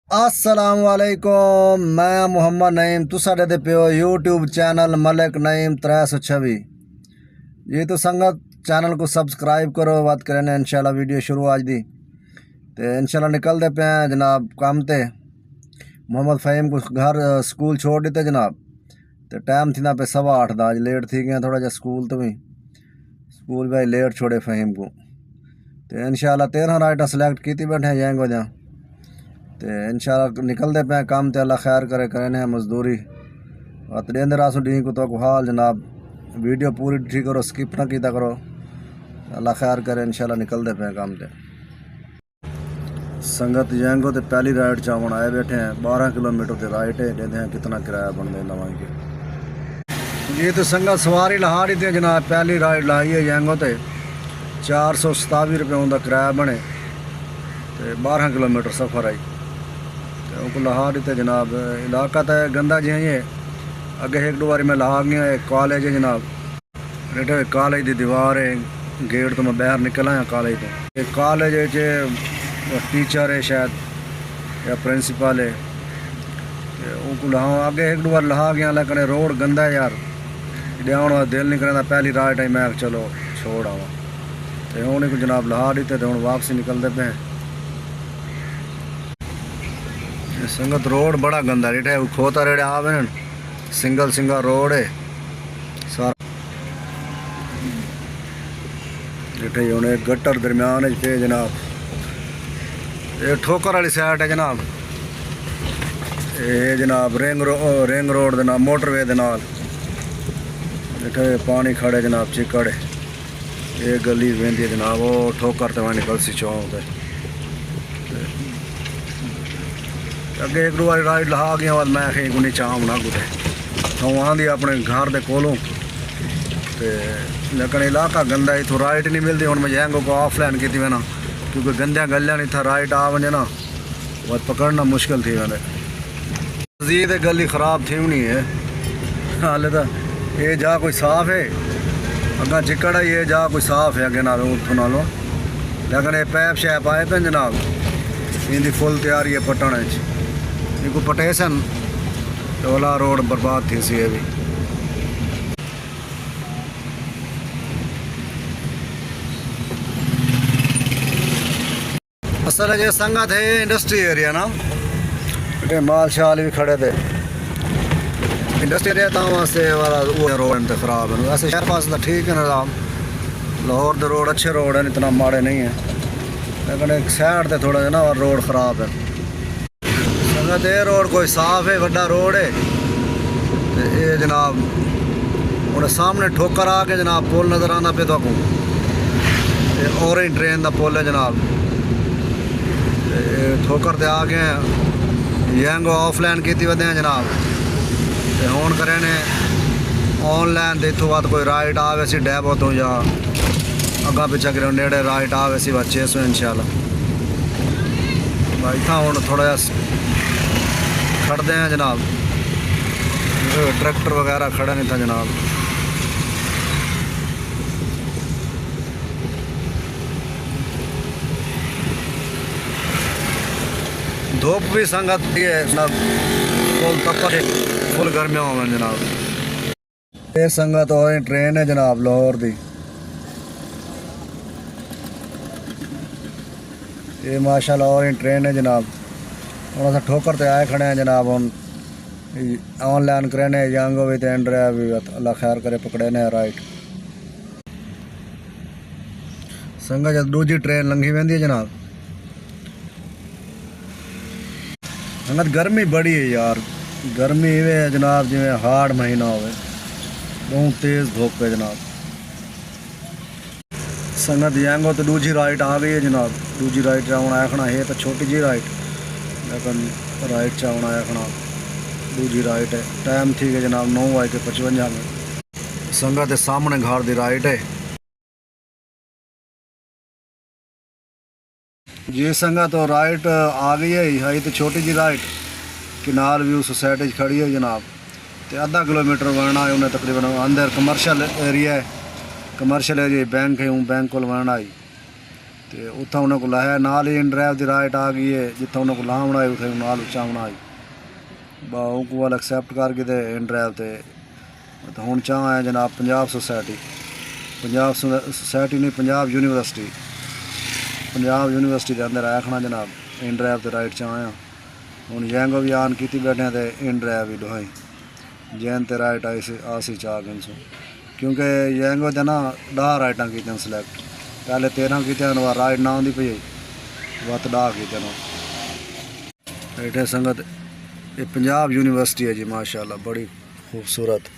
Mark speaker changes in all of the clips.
Speaker 1: अस्सलाम वालेकुम। मैं मोहम्मद नईम, तुसा दे पियो यूट्यूब चैनल मलिक नईम 326। ये तो संगत चैनल को सब्सक्राइब करो, बात करें इंशाल्लाह वीडियो शुरू आज दी तो इंशाल्लाह निकलते पे हैं जनाब काम ते। मोहम्मद फ़हीम को घर स्कूल छोड़ देते जनाब, तो टाइम थी ना पे 8:15 दा, अज लेट थी गया थोड़ा जा स्कूल तो भी स्कूल भाई लेट छोड़े फ़हीम को। तो इंशाल्लाह 13 राइटा सिलेक्ट की बैठे जाएंगे वजह तो इंशाल्लाह निकलते पे काम ते। अल्लाह खैर करे करें मजदूरी और देंदे रासू डी को तो हाल जनाब। वीडियो पूरी ठीक करो, स्किप ना किया करो। अल्लाह खैर करे इंशाल्लाह निकलते पे काम ते। संगत जैंगो तो पहली राइड चावन आए बैठे हैं। 12 किलोमीटर के राइट है, देते हैं कितना किराया बन देना के। ये तो संगत सवारी लहा दी थी जनाब, पहली राइड लाई है जैंगो तो 427 रुपये उनका किराया बने तो 12 किलोमीटर सफ़र आई तो लहा दी जनाब। इलाका तो गंदा जी है, अगे एक दो बारी मैं लहा गया। एक कॉलेज है जनाब, बेटे कॉलेज की दीवार है, गेट तो मैं बाहर निकल आया कॉलेज तो। एक कॉलेज है टीचर है शायद या प्रिंसिपल है, उनको लहा अगे एक दो बार लहा गया, लेकिन रोड गंदा है यार, लियान का दिल नहीं करता। पहली राइट आई, मैं चलो छोड़ आवा तो हूँ को जनाब लहा दी तो हूँ वापसी निकलते पे। संगत रोड बड़ा गंदा रेट है, खोता रेड़े आवे सिंगल सिंगल रोड है सारा रेटे। हूँ एक गटर दरम्यान पे जनाब, ये ठोकर वाली साइड है जनाब। ये जनाब रिंग रोड दे नाल मोटरवे दे नाल इतने पानी खड़े जनाब, चिकड़। ये गली वेंदी है जनाब, वो ठोकर तो निकल सी चौंक है। अगे एक दो बार राइड लहा गया बाद मैं कहीं को नीचा आमना कुछ तो आँधी अपने घर के कोलों तो, लेकिन इलाका गंदा है, इतों राइट नहीं मिलती। हूँ मैं जैंगो को ऑफलाइन की थी ना, क्योंकि गंदिया गलियां नहीं था, राइट आ वजे ना बहुत पकड़ना मुश्किल थी मैंने। मजीद गली ख़राब थी नहीं है हाले तो। ये जा कोई साफ़ है, अगर चिकड़ है, ये जा कोई साफ़ है अगे नालों उतों नालों, लेकिन ये पैप शैप आए पे जनाब। इनकी फुल तैयारी है पटने इनको पटेसन तो वाला रोड बर्बाद थी सी। ये भी असल है संगत है इंडस्ट्री एरिया ना, माल शाल भी खड़े थे इंडस्ट्री एरिया तो वास्ते वाला वो रोड तो ख़राब है। वैसे शहर पास तो ठीक है निज़ाम, लाहौर के रोड अच्छे रोड हैं, इतना माड़े नहीं है, लेकिन एक साइड से थोड़ा ना और रोड ख़राब है। संगत ये रोड कोई साफ़ है, बड़ा रोड है तो ये जनाब और सामने ठोकर आके जनाब पुल नज़र आना पे तो ऑरेंज ट्रेन का पुल है जनाब। ठोकर ते आ गए यंग ऑफलाइन की वे जनाब तो हूँ करें ऑनलाइन तो इतों बाद कोई राइट आवे सी डैबो तो या अगा पिछा करें नेड़े राइट आवे सी 600 इंशाल्लाह। भाई था हूँ थोड़ा जा खड़ते हैं जनाब, ट्रैक्टर वगैरह खड़ा नहीं था जनाब। धूप भी संगत है जनाब, फुल तपड़ फुल गर्मियों में जनाब। ये संगत और ट्रेन है जनाब लाहौर दी, ये माशाल्लाह और ट्रेन है जनाब। हम अस ठोकर ते आए खड़े हैं जनाब, हम ऑनलाइन करें यंग भी तो एंड भी अल्लाह खैर करे पकड़े ने राइट। संगत जब दूजी ट्रेन लंघी वेंदी है जनाब। संगत गर्मी बड़ी है यार, गर्मी इवें जनाब जिमें हाड़ महीना हो, बहुत तेज़ धूप है जनाब। संगत यंगो तो दूजी राइट आ गई है जनाब, दूजी राइट चावना आया खड़ा है तो छोटी जी राइट, लेकिन राइट चावना आया खड़ा दूजी राइट है। टाइम ठीक है जनाब 9:55 में। संगत सामने घर की राइट है जी। संगत तो राइट आ गई है तो छोटी जी राइट किनार व्यू सोसाइटी खड़ी है जनाब, तो आधा किलोमीटर वरना है उन्हें तकरीबन। अंदर कमर्शियल एरिया है, कमर्शियल एरिया बैंक है, बैंक को वरना आई ਤੇ ਉੱਥੋਂ ਉਹਨਾਂ ਕੋਲ ਲਾਇਆ ਨਾਲ ਹੀ ਇਨ ਡਰਾਈਵ ਦੀ ਰਾਈਟ ਆ ਗਈ ਹੈ ਜਿੱਥੋਂ ਉਹਨਾਂ ਕੋਲ ਲਾਹ ਬਣਾਈ ਉੱਥੇ ਨਾਲ ਉੱਚਾ ਬਣਾਈ ਬਾ ਉਹ ਕੋਲ ਐਕਸੈਪਟ ਕਰਕੇ ਤੇ ਇਨ ਡਰਾਈਵ ਤੇ ਹੁਣ ਚਾਹ ਆਇਆ ਜਨਾਬ ਪੰਜਾਬ ਸੁਸਾਇਟੀ ਨਹੀਂ ਪੰਜਾਬ ਯੂਨੀਵਰਸਿਟੀ ਦੇ ਅੰਦਰ ਆਖਣਾ ਜਨਾਬ ਇਨ ਡਰਾਈਵ ਤੇ ਰਾਈਟ ਚਾਹ आया ਹੁਣ ਜੈਂਗੋ ਵੀ ਆਨ ਕੀਤੀ बैठे ਤੇ ਇਨ ਡਰਾਈਵ भी दुहाई जैन ते राइट आसी चाह गन सो क्योंकि जैंगो ते ना 10 राइटा की सिलेक्ट पहले 13 की राइट ना आती पई वत 10 की बैठे संगत ये पंजाब यूनिवर्सिटी है जी माशाल्लाह बड़ी खूबसूरत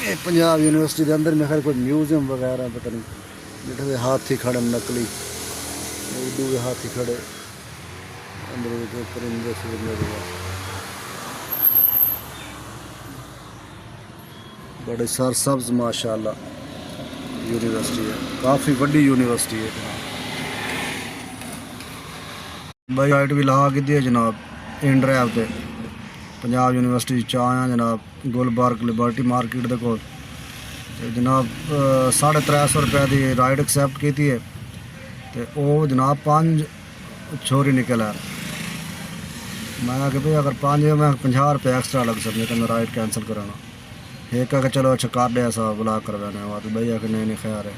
Speaker 1: ये पंजाब यूनिवर्सिटी के अंदर में खैर कोई म्यूजियम वगैरह पता नहीं बैठे हाथी खड़े नकली उर्दू के हाथी खड़े अंदर परिंदे बड़े सरसब्ज माशाल्लाह यूनिवर्सिटी है काफ़ी बड़ी यूनिवर्सिटी है भाई हाइट भी लहा की है जनाब इन ड्राइव से पंजाब यूनिवर्सिटी च आया जनाब गुलबर्ग लिबर्टी मार्केट के कोल जनाब 350 रुपए की राइड एक्सैप्ट की है तो वो जनाब 5 छोरी निकल है मैं कि भाई अगर 5 मैं 50 रुपये एक्स्ट्रा लग सकते तो मैं राइड कैंसिल कराना एक आके चलो अच्छा कर दिया सा बुला करवाने तो भैया कि नहीं खैर है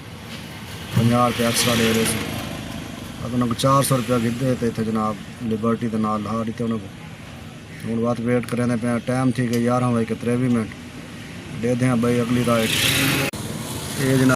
Speaker 1: 50 रुपये एक्स्ट्रा ले रहे थे अगर उन्होंने 400 रुपया गिद्धे तो इतने जनाब लिबर्टी के नाल ला दी उन्होंने हूँ बात वेट करें पे टाइम थी कि 11 बजे 23 मिनट दे दें भाई अगली राइड ये जनाब